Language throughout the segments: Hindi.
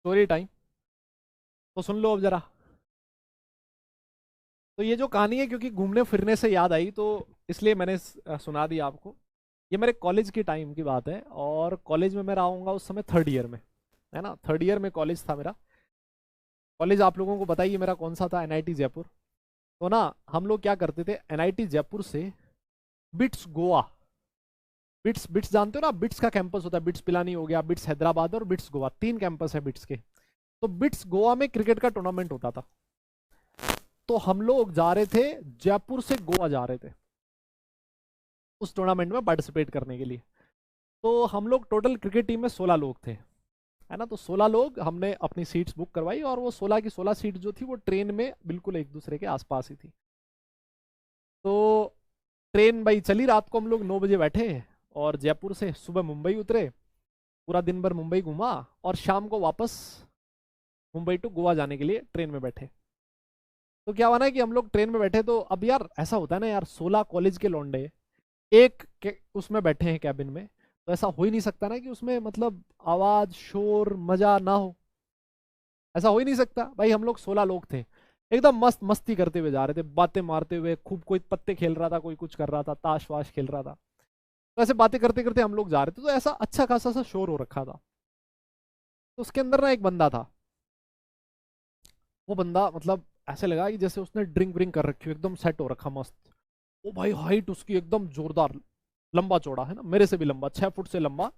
Story time. तो सुन लो अब जरा। तो ये जो कहानी है, क्योंकि घूमने फिरने से याद आई तो इसलिए मैंने सुना दी आपको। ये मेरे कॉलेज की टाइम की बात है, और कॉलेज में मैं रहूँगा उस समय थर्ड ईयर में। है ना, थर्ड ईयर में कॉलेज था मेरा। कॉलेज आप लोगों को बताइए मेरा कौन सा था, एनआईटी जयपुर। तो ना, हम लोग क्या करते थे, एनआईटी जयपुर से बिट्स गोवा। बिट्स बिट्स जानते हो ना, बिट्स का कैंपस होता है, बिट्स पिलानी हो गया, बिट्स हैदराबाद और बिट्स गोवा, तीन कैंपस है बिट्स के। तो बिट्स गोवा में क्रिकेट का टूर्नामेंट होता था। तो हम लोग जा रहे थे, जयपुर से गोवा जा रहे थे उस टूर्नामेंट में पार्टिसिपेट करने के लिए। तो हम लोग टोटल क्रिकेट टीम में 16 लोग थे। है ना, तो 16 लोग हमने अपनी सीट्स बुक करवाई, और वो 16 की 16 सीट जो थी वो ट्रेन में बिल्कुल एक दूसरे के आसपास ही थी। तो ट्रेन भाई चली, रात को हम लोग 9 बजे बैठे, और जयपुर से सुबह मुंबई उतरे। पूरा दिन भर मुंबई घूमा, और शाम को वापस मुंबई टू गोवा जाने के लिए ट्रेन में बैठे। तो क्या हुआ ना कि हम लोग ट्रेन में बैठे, तो अब यार ऐसा होता है ना यार, 16 कॉलेज के लौंडे उसमें बैठे हैं कैबिन में। तो ऐसा हो ही नहीं सकता ना कि उसमें मतलब आवाज शोर मजा ना हो। ऐसा हो ही नहीं सकता भाई। हम लोग 16 लोग थे, एकदम मस्त मस्ती करते हुए जा रहे थे, बातें मारते हुए खूब। कोई पत्ते खेल रहा था, कोई कुछ कर रहा था, ताश वाश खेल रहा था। तो ऐसे बातें करते करते हम लोग जा रहे थे, तो ऐसा अच्छा खासा सा शोर हो रखा था। तो उसके अंदर ना एक बंदा था। वो बंदा मतलब ऐसे लगा कि जैसे उसने ड्रिंक व्रिंक कर रखी हो, एकदम सेट हो रखा मस्त। ओ भाई, हाइट उसकी एकदम जोरदार, लंबा चौड़ा, है ना, मेरे से भी लंबा, 6 फुट से लंबा।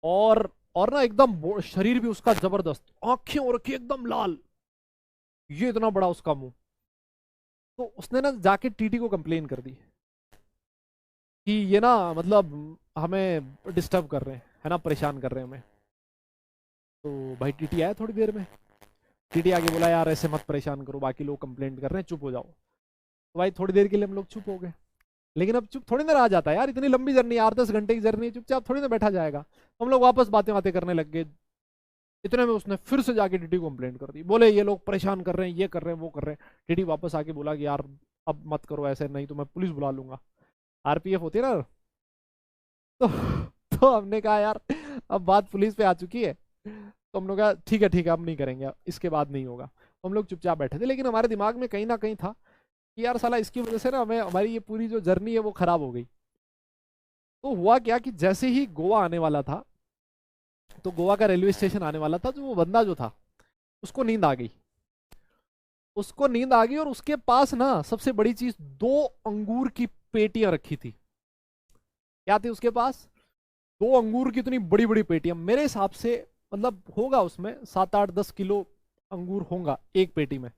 और ना एकदम शरीर भी उसका जबरदस्त, आंखें हो रखी एकदम लाल, ये इतना बड़ा उसका मुंह। तो उसने ना जाके टीटी को कंप्लेन कर दी कि ये ना मतलब हमें डिस्टर्ब कर रहे हैं, है ना, परेशान कर रहे हैं हमें। तो भाई टीटी आया थोड़ी देर में। टीटी आगे बोला, यार ऐसे मत परेशान करो, बाकी लोग कंप्लेंट कर रहे हैं, चुप हो जाओ। तो भाई थोड़ी देर के लिए हम लोग चुप हो गए। लेकिन अब चुप थोड़ी ना रहा जाता है यार, इतनी लंबी जर्नी, 8-10 घंटे की जर्नी, चुपचाप थोड़ी ना बैठा जाएगा। तो हम लोग वापस बातें बातें करने लग गए। इतने में उसने फिर से जाके टीटी को कंप्लेंट कर दी, बोले ये लोग परेशान कर रहे हैं, ये कर रहे हैं, वो कर रहे हैं। टीटी वापस आके बोला कि यार अब मत करो ऐसे, नहीं तो मैं पुलिस बुला लूंगा। आरपीएफ होती है ना। तो तो हमने कहा यार, अब बात पुलिस पे आ चुकी है। तो हम लोग कहा ठीक है ठीक है, अब नहीं करेंगे, इसके बाद नहीं होगा। तो हम लोग चुपचाप बैठे थे, लेकिन हमारे दिमाग में कहीं ना कहीं था कि यार साला इसकी वजह से ना हमें हमारी ये पूरी जो जर्नी है वो खराब हो गई। तो हुआ क्या कि जैसे ही गोवा आने वाला था, तो गोवा का रेलवे स्टेशन आने वाला था, तो वो बंदा जो था उसको नींद आ गई। उसको नींद आ गई, और उसके पास ना सबसे बड़ी चीज, 2 अंगूर की पेटियां रखी थी। क्या थी उसके पास? 2 अंगूर की इतनी बड़ी बड़ी पेटियां, मेरे हिसाब से मतलब होगा उसमें 7-8-10 किलो अंगूर होगा एक पेटी में।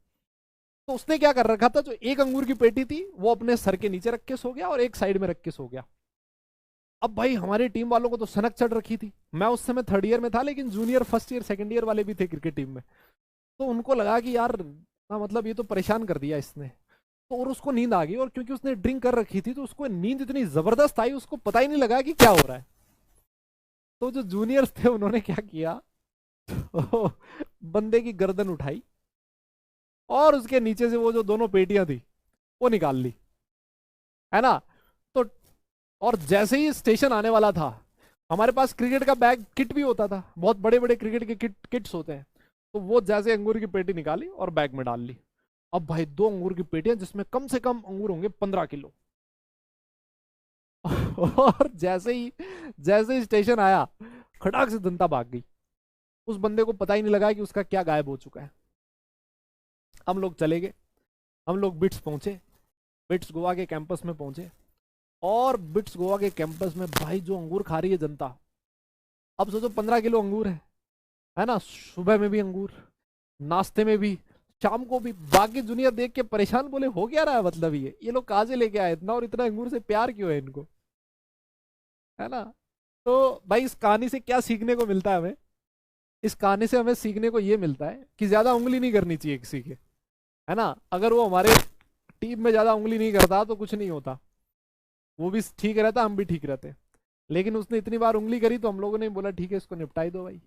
तो उसने क्या कर रखा था, जो एक अंगूर की पेटी थी वो अपने सर के नीचे रख के सो गया, और एक साइड में रख के सो गया। अब भाई हमारी टीम वालों को तो सनक चढ़ रखी थी। मैं उस समय थर्ड ईयर में था, लेकिन junior first year second year वाले भी थे क्रिकेट टीम में। तो उनको लगा कि यार ना, मतलब ये तो परेशान कर दिया इसने। तो और उसको नींद आ गई, और क्योंकि उसने ड्रिंक कर रखी थी तो उसको नींद इतनी जबरदस्त आई, उसको पता ही नहीं लगा कि क्या हो रहा है। तो जो जूनियर्स थे उन्होंने क्या किया, तो बंदे की गर्दन उठाई, और उसके नीचे से वो जो दोनों पेटियां थी वो निकाल ली। है ना। तो और जैसे ही स्टेशन आने वाला था, हमारे पास क्रिकेट का बैग किट भी होता था, बहुत बड़े बड़े क्रिकेट के किट्स होते हैं। तो वो जैसे अंगूर की पेटी निकाली और बैग में डाल ली। अब भाई 2 अंगूर की पेटियां, जिसमें कम से कम अंगूर होंगे 15 किलो। और जैसे ही स्टेशन आया, खटाक से जनता भाग गई। उस बंदे को पता ही नहीं लगा कि उसका क्या गायब हो चुका है। हम लोग चले गए। हम लोग बिट्स पहुंचे, बिट्स गोवा के कैंपस में पहुंचे। और बिट्स गोवा के कैंपस में भाई जो अंगूर खा रही है जनता। अब सोचो 15 किलो अंगूर है ना, सुबह में भी अंगूर, नाश्ते में भी, शाम को भी। बाकी दुनिया देख के परेशान, बोले हो क्या रहा है, मतलब ये लोग कहाँ से लेके आए इतना, और इतना अंगूर से प्यार क्यों है इनको। है ना। तो भाई इस कहानी से क्या सीखने को मिलता है हमें? इस कहानी से हमें सीखने को ये मिलता है कि ज्यादा उंगली नहीं करनी चाहिए किसी के। है ना, अगर वो हमारे टीम में ज्यादा उंगली नहीं करता तो कुछ नहीं होता, वो भी ठीक रहता, हम भी ठीक रहते। लेकिन उसने इतनी बार उंगली करी, तो हम लोगों ने बोला ठीक है, इसको निपटाई दो भाई।